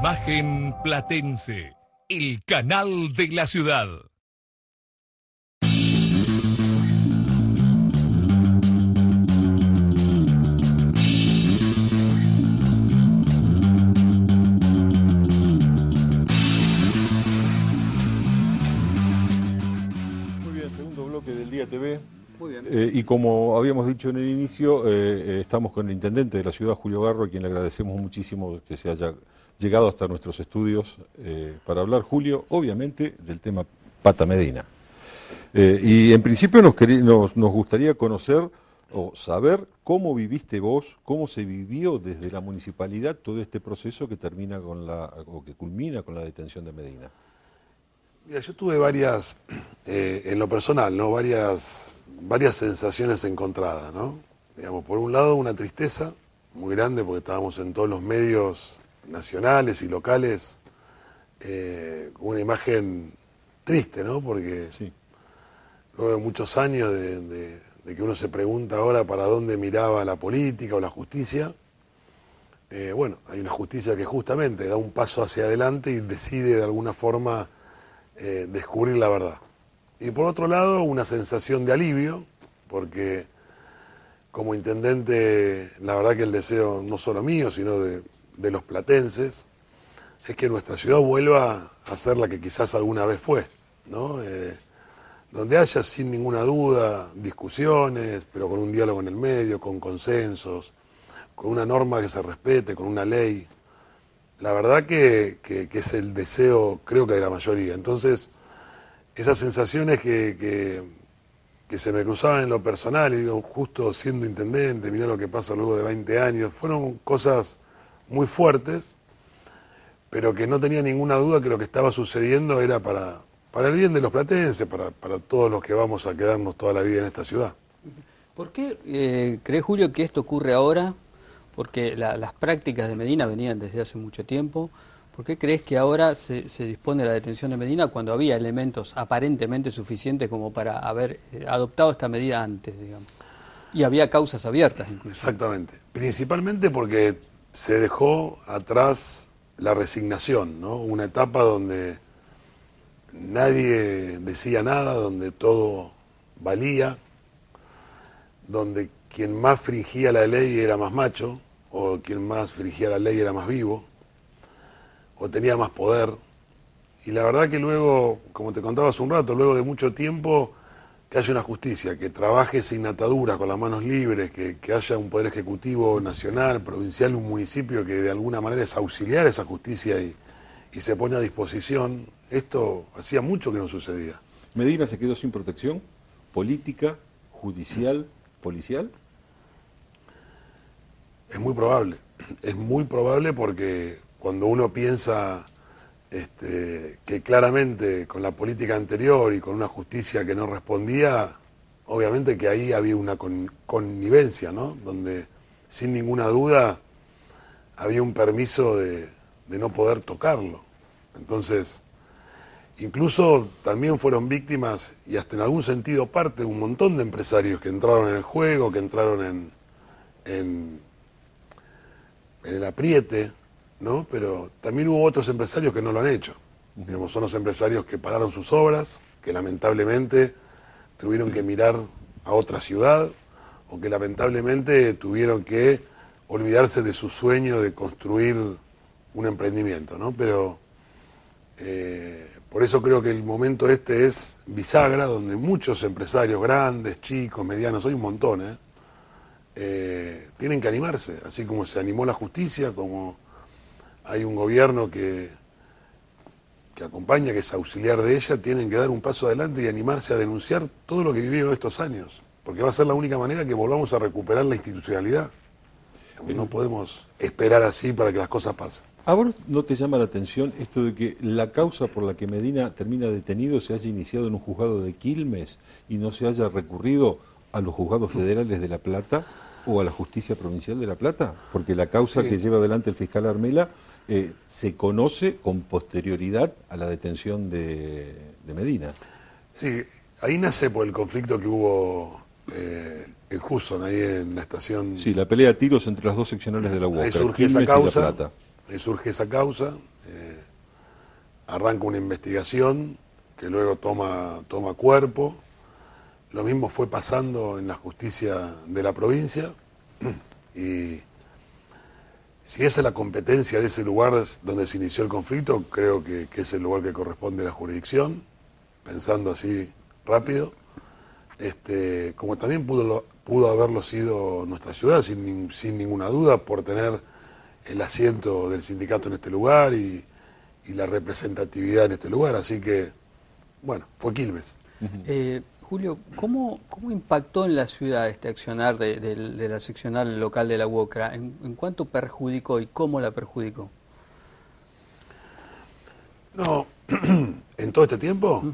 Imagen Platense, el canal de la ciudad. Muy bien, segundo bloque del Día TV. Muy bien. Y como habíamos dicho en el inicio, estamos con el intendente de la ciudad, Julio Garro, a quien le agradecemos muchísimo que se haya llegado hasta nuestros estudios para hablar, Julio, obviamente, del tema Pata Medina. Y en principio nos gustaría conocer o saber cómo viviste vos, cómo se vivió desde la municipalidad todo este proceso que termina con que culmina con la detención de Medina. Mira, yo tuve varias, en lo personal, ¿no? Varias sensaciones encontradas, ¿no? Digamos, por un lado, una tristeza muy grande porque estábamos en todos los medios nacionales y locales con una imagen triste, ¿no? Porque Sí. luego de muchos años de que uno se pregunta ahora para dónde miraba la política o la justicia, bueno, hay una justicia que justamente da un paso hacia adelante y decide de alguna forma descubrir la verdad. Y por otro lado, una sensación de alivio, porque como intendente, la verdad que el deseo no solo mío, sino de los platenses, es que nuestra ciudad vuelva a ser la que quizás alguna vez fue, ¿no? Donde haya sin ninguna duda discusiones, pero con un diálogo en el medio, con consensos, con una norma que se respete, con una ley. La verdad que es el deseo, creo que de la mayoría. Entonces, esas sensaciones que se me cruzaban en lo personal, y digo, justo siendo intendente, mirá lo que pasa luego de 20 años, fueron cosas muy fuertes, pero que no tenía ninguna duda que lo que estaba sucediendo era para el bien de los platenses, para todos los que vamos a quedarnos toda la vida en esta ciudad. ¿Por qué cree Julio que esto ocurre ahora? Porque las prácticas de Medina venían desde hace mucho tiempo. ¿Por qué crees que ahora se dispone de la detención de Medina cuando había elementos aparentemente suficientes como para haber adoptado esta medida antes, digamos? Y había causas abiertas incluso. Exactamente. Principalmente porque se dejó atrás la resignación, ¿no? Una etapa donde nadie decía nada, donde todo valía, donde quien más fringía la ley era más macho, o quien más fringía la ley era más vivo, o tenía más poder. Y la verdad que luego, como te contaba hace un rato, luego de mucho tiempo, que haya una justicia que trabaje sin ataduras, con las manos libres, que haya un poder ejecutivo nacional, provincial, un municipio que de alguna manera es auxiliar a esa justicia y se pone a disposición, esto hacía mucho que no sucedía. Medina se quedó sin protección política, judicial, policial. Es muy probable porque cuando uno piensa que claramente con la política anterior y con una justicia que no respondía, obviamente que ahí había una connivencia, ¿no? Donde sin ninguna duda había un permiso de no poder tocarlo. Entonces, incluso también fueron víctimas, y hasta en algún sentido parte, un montón de empresarios que entraron en el juego, que entraron en el apriete, ¿no? Pero también hubo otros empresarios que no lo han hecho. Digamos, son los empresarios que pararon sus obras, que lamentablemente tuvieron que mirar a otra ciudad, o que lamentablemente tuvieron que olvidarse de su sueño de construir un emprendimiento, ¿no? Pero por eso creo que el momento este es bisagra, donde muchos empresarios grandes, chicos, medianos, hay un montón, tienen que animarse, así como se animó la justicia, como hay un gobierno que acompaña, que es auxiliar de ella, tienen que dar un paso adelante y animarse a denunciar todo lo que vivieron estos años, porque va a ser la única manera que volvamos a recuperar la institucionalidad. No podemos esperar así para que las cosas pasen. ¿A vos no te llama la atención esto de que la causa por la que Medina termina detenido se haya iniciado en un juzgado de Quilmes y no se haya recurrido a los juzgados federales de La Plata o a la justicia provincial de La Plata? Porque la causa que lleva adelante el fiscal Armela se conoce con posterioridad a la detención de Medina. Sí, ahí nace por el conflicto que hubo en Hudson, ahí en la estación. Sí, la pelea a tiros entre las dos seccionales de la UOCRA, Ahí surge Quilmes esa causa, y La Plata. ahí surge esa causa, arranca una investigación que luego toma cuerpo. Lo mismo fue pasando en la justicia de la provincia, y si esa es la competencia de ese lugar donde se inició el conflicto, creo que es el lugar que corresponde a la jurisdicción, pensando así rápido, como también pudo haberlo sido nuestra ciudad, sin ninguna duda, por tener el asiento del sindicato en este lugar y la representatividad en este lugar. Así que, bueno, fue Quilmes. Julio, ¿cómo impactó en la ciudad este accionar de la seccional local de la UOCRA? ¿En cuánto perjudicó y cómo la perjudicó? No, en todo este tiempo,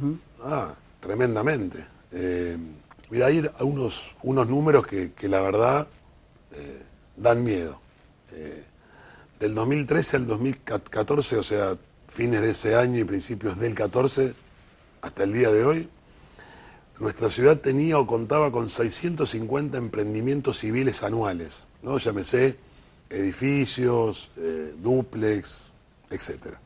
tremendamente. Mira, hay unos números que la verdad dan miedo. Del 2013 al 2014, o sea, fines de ese año y principios del 14, hasta el día de hoy, nuestra ciudad tenía o contaba con 650 emprendimientos civiles anuales, ¿no? Llámese edificios, dúplex, etc.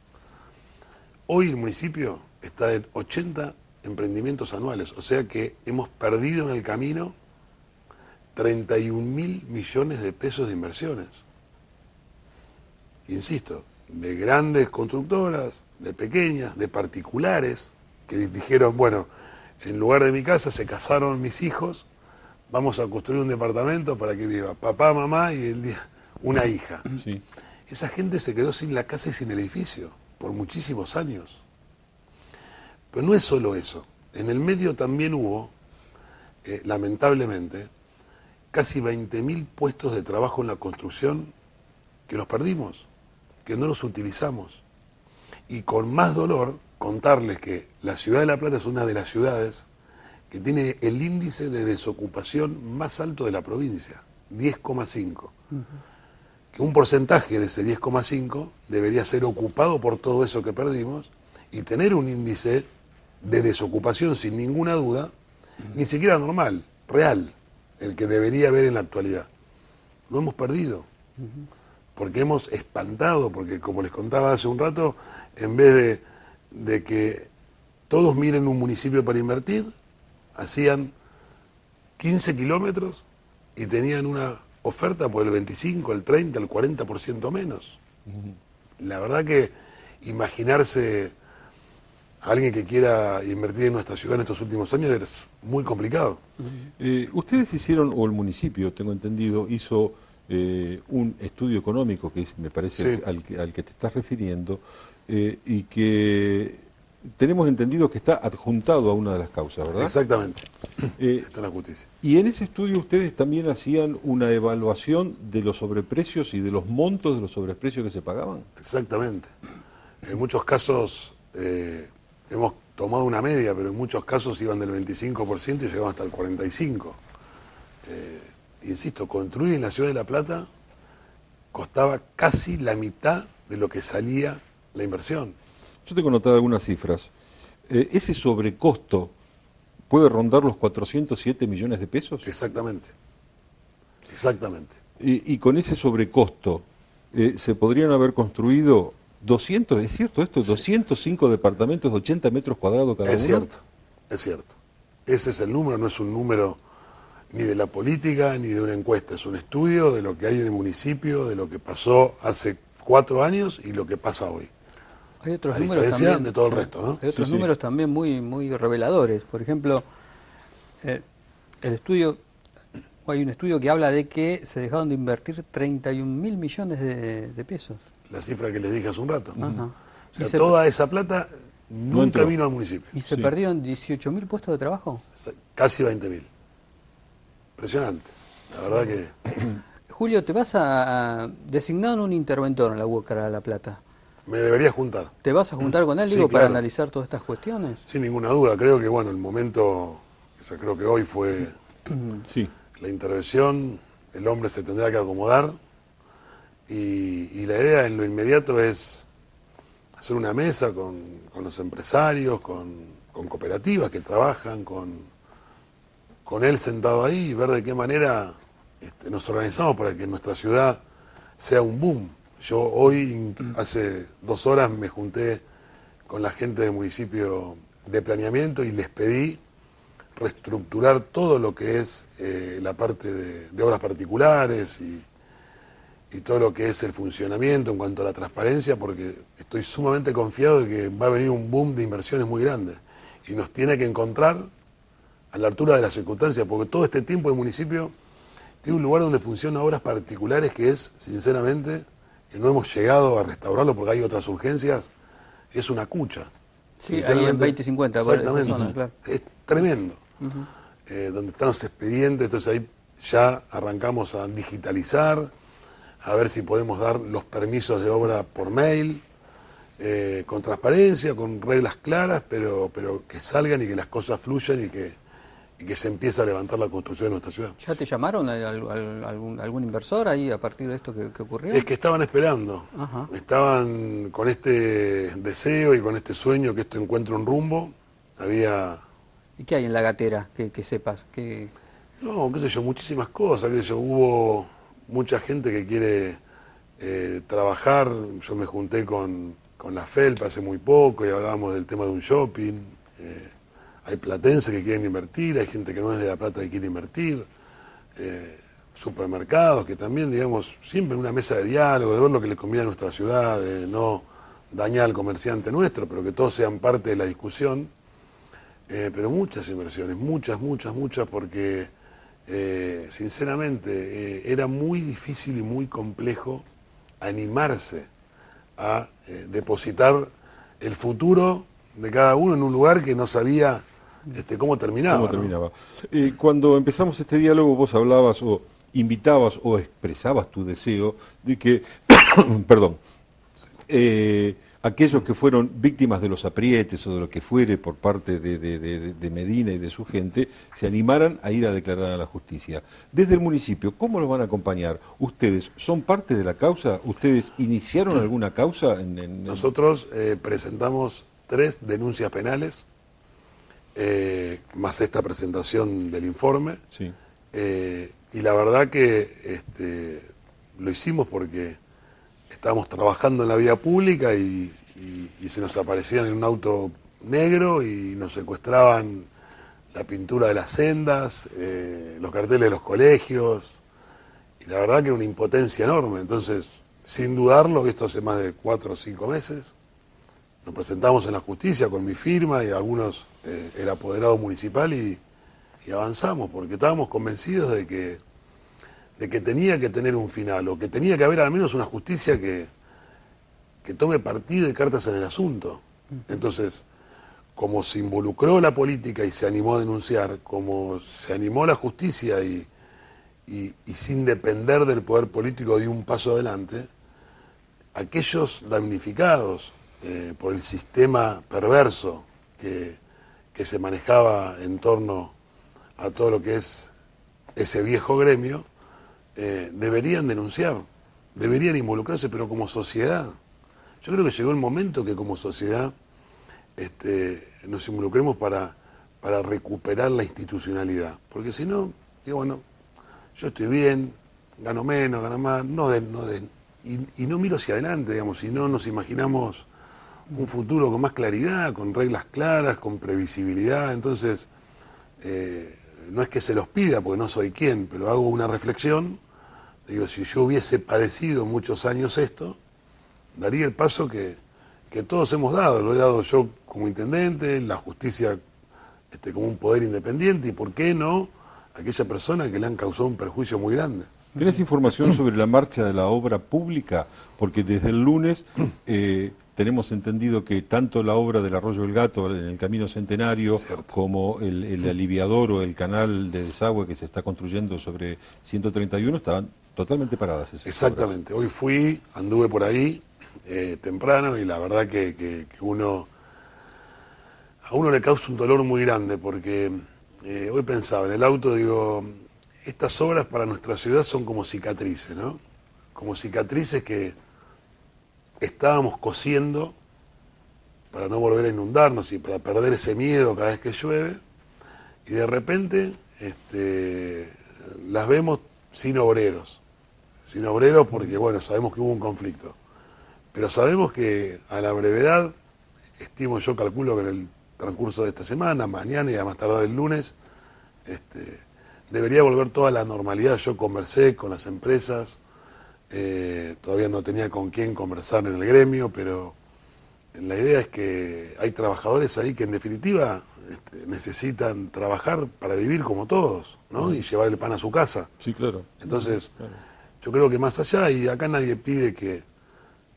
Hoy el municipio está en 80 emprendimientos anuales, o sea que hemos perdido en el camino 31.000 millones de pesos de inversiones. Insisto, de grandes constructoras, de pequeñas, de particulares, que dijeron, bueno, en lugar de mi casa se casaron mis hijos, vamos a construir un departamento para que viva papá, mamá y una hija. Sí. Esa gente se quedó sin la casa y sin el edificio por muchísimos años. Pero no es solo eso. En el medio también hubo, lamentablemente, casi 20.000 puestos de trabajo en la construcción que los perdimos, que no los utilizamos. Y con más dolor contarles que la ciudad de La Plata es una de las ciudades que tiene el índice de desocupación más alto de la provincia, 10,5. Que un porcentaje de ese 10,5 debería ser ocupado por todo eso que perdimos y tener un índice de desocupación sin ninguna duda, ni siquiera normal, real, el que debería haber en la actualidad. Lo hemos perdido, porque hemos espantado, porque como les contaba hace un rato, en vez de que todos miren un municipio para invertir, hacían 15 kilómetros y tenían una oferta por el 25, el 30, el 40% menos. La verdad que imaginarse a alguien que quiera invertir en nuestra ciudad en estos últimos años es muy complicado. Ustedes hicieron, o el municipio, tengo entendido, hizo un estudio económico, que es, me parece, Sí. al que te estás refiriendo, y que tenemos entendido que está adjuntado a una de las causas, ¿verdad? Exactamente. Está en la justicia. Y en ese estudio ustedes también hacían una evaluación de los sobreprecios y de los montos de los sobreprecios que se pagaban. Exactamente. En muchos casos hemos tomado una media, pero en muchos casos iban del 25% y llegaban hasta el 45%. Insisto, construir en la ciudad de La Plata costaba casi la mitad de lo que salía la inversión. Yo tengo anotadas algunas cifras. ¿Ese sobrecosto puede rondar los 407 millones de pesos? Exactamente. Exactamente. Y con ese sobrecosto se podrían haber construido 200, ¿es cierto esto? Sí. 205 departamentos de 80 metros cuadrados cada uno. Es cierto, es cierto. Ese es el número, no es un número ni de la política ni de una encuesta, es un estudio de lo que hay en el municipio, de lo que pasó hace 4 años y lo que pasa hoy. Hay otros A números diferencia también de todo el resto, ¿no? Hay otros Sí, sí. números también muy reveladores. Por ejemplo, el estudio, hay un estudio que habla de que se dejaron de invertir 31.000 millones de pesos. La cifra que les dije hace un rato. Ajá. O sea, Y se- toda esa plata nunca entró. vino al municipio. ¿Y se Sí. perdieron 18.000 puestos de trabajo? Casi 20.000. Impresionante. La verdad que Julio, te vas a designar un interventor en la UOCRA de La Plata. me debería juntar. ¿Te vas a juntar con él, Sí, digo, para claro. analizar todas estas cuestiones? Sin ninguna duda. Creo que, bueno, el momento, o sea, creo que hoy fue Sí. la intervención, el hombre se tendrá que acomodar y la idea en lo inmediato es hacer una mesa con los empresarios, con cooperativas que trabajan, con él sentado ahí y ver de qué manera nos organizamos para que nuestra ciudad sea un boom. Yo hoy, hace 2 horas, me junté con la gente del municipio de planeamiento y les pedí reestructurar todo lo que es la parte de obras particulares y todo lo que es el funcionamiento en cuanto a la transparencia, porque estoy sumamente confiado de que va a venir un boom de inversiones muy grande y nos tiene que encontrar a la altura de las circunstancias, porque todo este tiempo el municipio tiene un lugar donde funcionan obras particulares que es, sinceramente, que no hemos llegado a restaurarlo porque hay otras urgencias, es una cucha. Sí, ahí en 2050, exactamente, zona, claro. Es tremendo. Donde están los expedientes, entonces ahí ya arrancamos a digitalizar, a ver si podemos dar los permisos de obra por mail, con transparencia, con reglas claras, pero que salgan y que las cosas fluyan y que se empiece a levantar la construcción de nuestra ciudad. ¿Ya te llamaron algún inversor ahí a partir de esto que ocurrió? Es que estaban esperando, estaban con este deseo y con este sueño que esto encuentre un rumbo. ¿Y qué hay en la gatera que sepas? No, qué sé yo, muchísimas cosas, qué sé yo, hubo mucha gente que quiere trabajar. Yo me junté con la FELP hace muy poco y hablábamos del tema de un shopping. Hay platenses que quieren invertir, hay gente que no es de La Plata que quiere invertir, supermercados que también, digamos, siempre en una mesa de diálogo, de ver lo que le conviene a nuestra ciudad, de no dañar al comerciante nuestro, pero que todos sean parte de la discusión. Pero muchas inversiones, muchas, porque sinceramente era muy difícil y muy complejo animarse a depositar el futuro de cada uno en un lugar que no sabía cómo terminaba. ¿No? Cuando empezamos este diálogo vos hablabas o invitabas o expresabas tu deseo de que, perdón, aquellos que fueron víctimas de los aprietes o de lo que fuere por parte de Medina y de su gente, se animaran a ir a declarar a la justicia. Desde el municipio, ¿cómo los van a acompañar? ¿Ustedes son parte de la causa? ¿Ustedes iniciaron alguna causa? Nosotros presentamos 3 denuncias penales, más esta presentación del informe. Sí. Y la verdad que lo hicimos porque estábamos trabajando en la vía pública y se nos aparecían en un auto negro y nos secuestraban la pintura de las sendas, los carteles de los colegios, y la verdad que era una impotencia enorme. Entonces, sin dudarlo, esto hace más de 4 o 5 meses, nos presentamos en la justicia con mi firma y algunos, el apoderado municipal, y avanzamos, porque estábamos convencidos de que tenía que tener un final, o que tenía que haber al menos una justicia que tome partido y cartas en el asunto. Entonces, como se involucró la política y se animó a denunciar, como se animó la justicia y sin depender del poder político dio un paso adelante, aquellos damnificados por el sistema perverso que se manejaba en torno a todo lo que es ese viejo gremio, deberían denunciar, deberían involucrarse, pero como sociedad. Yo creo que llegó el momento que como sociedad nos involucremos para recuperar la institucionalidad. Porque si no, digo, bueno, yo estoy bien, gano menos, gano más, y no miro hacia adelante, digamos, si no nos imaginamos un futuro con más claridad, con reglas claras, con previsibilidad. Entonces, no es que se los pida, porque no soy quien, pero hago una reflexión. Digo, si yo hubiese padecido muchos años esto, daría el paso que todos hemos dado. Lo he dado yo como intendente, la justicia como un poder independiente, y por qué no aquella persona que le han causado un perjuicio muy grande. ¿Tenés información sobre la marcha de la obra pública? Porque desde el lunes tenemos entendido que tanto la obra del Arroyo del Gato en el Camino Centenario, como el aliviador o el canal de desagüe que se está construyendo sobre 131 estaban totalmente paradas. Exactamente. Obras. Hoy anduve por ahí temprano, y la verdad que a uno le causa un dolor muy grande, porque hoy pensaba en el auto, digo, estas obras para nuestra ciudad son como cicatrices, ¿no? Como cicatrices que estábamos cosiendo para no volver a inundarnos y para perder ese miedo cada vez que llueve, y de repente las vemos sin obreros porque, bueno, sabemos que hubo un conflicto, pero sabemos que a la brevedad estimo, yo calculo que en el transcurso de esta semana, mañana y a más tardar el lunes, debería volver toda la normalidad. Yo conversé con las empresas, todavía no tenía con quién conversar en el gremio, pero la idea es que hay trabajadores ahí que en definitiva necesitan trabajar para vivir como todos, ¿no? Y llevar el pan a su casa. Sí, claro. Entonces, Claro. yo creo que más allá, y acá nadie pide que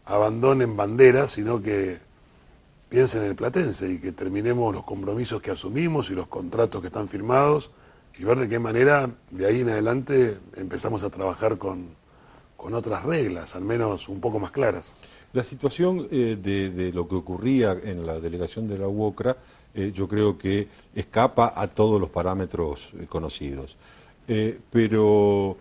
abandonen banderas, sino que piensen en el platense y que terminemos los compromisos que asumimos y los contratos que están firmados y ver de qué manera de ahí en adelante empezamos a trabajar con otras reglas, al menos un poco más claras. La situación de lo que ocurría en la delegación de la UOCRA, yo creo que escapa a todos los parámetros conocidos. Pero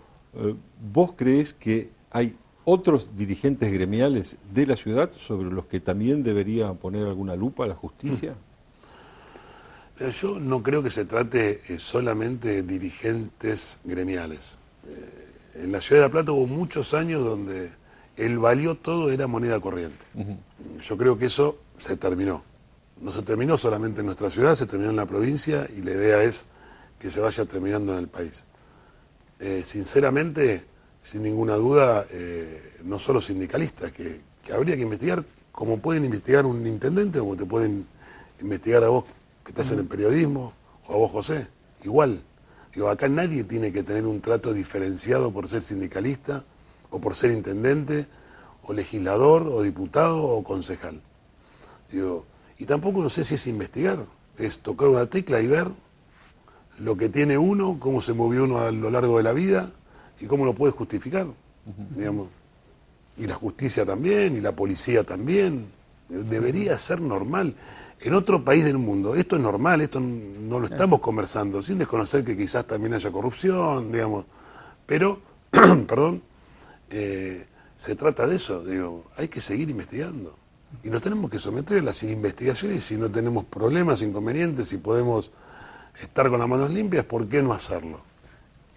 ¿vos creés que hay otros dirigentes gremiales de la ciudad sobre los que también debería poner alguna lupa a la justicia? Pero yo no creo que se trate solamente de dirigentes gremiales. En la ciudad de La Plata hubo muchos años donde el valió todo era moneda corriente. Yo creo que eso se terminó. No se terminó solamente en nuestra ciudad, se terminó en la provincia y la idea es que se vaya terminando en el país. Sinceramente, sin ninguna duda, no solo sindicalistas, que habría que investigar como pueden investigar un intendente, como te pueden investigar a vos que estás en el periodismo, o a vos, José, igual. Digo, acá nadie tiene que tener un trato diferenciado por ser sindicalista, o por ser intendente, o legislador, o diputado, o concejal. Digo, y tampoco no sé si es investigar, es tocar una tecla y ver lo que tiene uno, cómo se movió uno a lo largo de la vida, y cómo lo puede justificar, digamos. Y la justicia también, y la policía también. Debería ser normal. En otro país del mundo, esto es normal, esto no lo estamos conversando, sin desconocer que quizás también haya corrupción, digamos. Pero, perdón, se trata de eso, digo, hay que seguir investigando. Y nos tenemos que someter a las investigaciones si no tenemos problemas, inconvenientes, si podemos estar con las manos limpias, ¿por qué no hacerlo?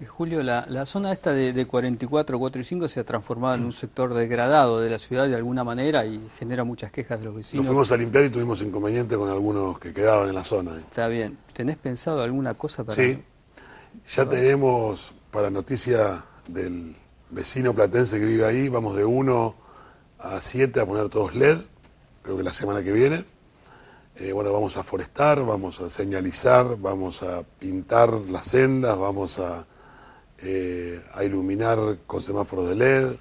Julio, la zona esta de 44, 4 y 5 se ha transformado en un sector degradado de la ciudad de alguna manera y genera muchas quejas de los vecinos. Nos fuimos a limpiar y tuvimos inconvenientes con algunos que quedaban en la zona. Está bien. ¿Tenés pensado alguna cosa para...? Sí, ya tenemos para noticia del vecino platense que vive ahí, vamos de 1 a 7 a poner todos LED, creo que la semana que viene. Bueno, vamos a forestar, vamos a señalizar, vamos a pintar las sendas, vamos a iluminar con semáforos de LED.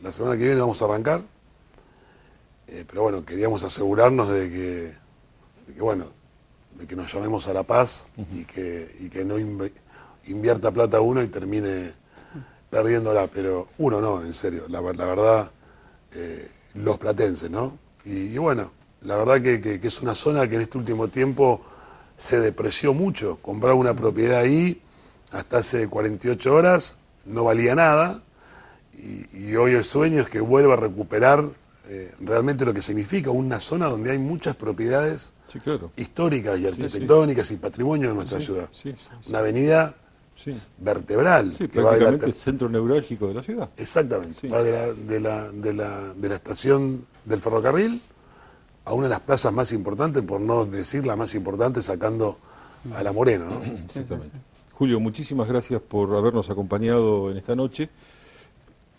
La semana que viene vamos a arrancar, pero bueno, queríamos asegurarnos de que bueno, de que nos llamemos a la paz y que no invierta plata uno y termine perdiéndola, pero uno no, en serio, la verdad, los platenses, ¿no? Y bueno, la verdad que es una zona que en este último tiempo se depreció mucho. Comprar una propiedad ahí hasta hace 48 horas no valía nada y hoy el sueño es que vuelva a recuperar realmente lo que significa una zona donde hay muchas propiedades Sí, claro. históricas y arquitectónicas y patrimonio de nuestra ciudad. Sí. Una avenida vertebral. Sí, que va de prácticamente el centro neurálgico de la ciudad. Exactamente. Sí. Va de la estación del ferrocarril a una de las plazas más importantes, por no decir la más importante, sacando a La Morena, ¿no? Exactamente. Julio, muchísimas gracias por habernos acompañado en esta noche.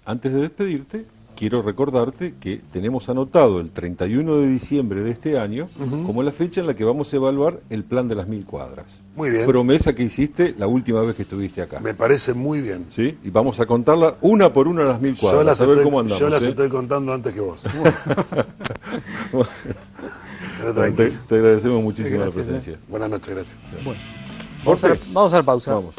Antes de despedirte, quiero recordarte que tenemos anotado el 31 de diciembre de este año como la fecha en la que vamos a evaluar el plan de las 1000 cuadras. Muy bien. Promesa que hiciste la última vez que estuviste acá. Me parece muy bien. ¿Sí? Y vamos a contarla una por una las 1000 cuadras, a ver cómo andamos. Yo las ¿eh? estoy contando antes que vos. Bueno, te agradecemos muchísimo la Gracias, presencia. Buenas noches, gracias. Bueno, Corte. vamos a la pausa. Vamos.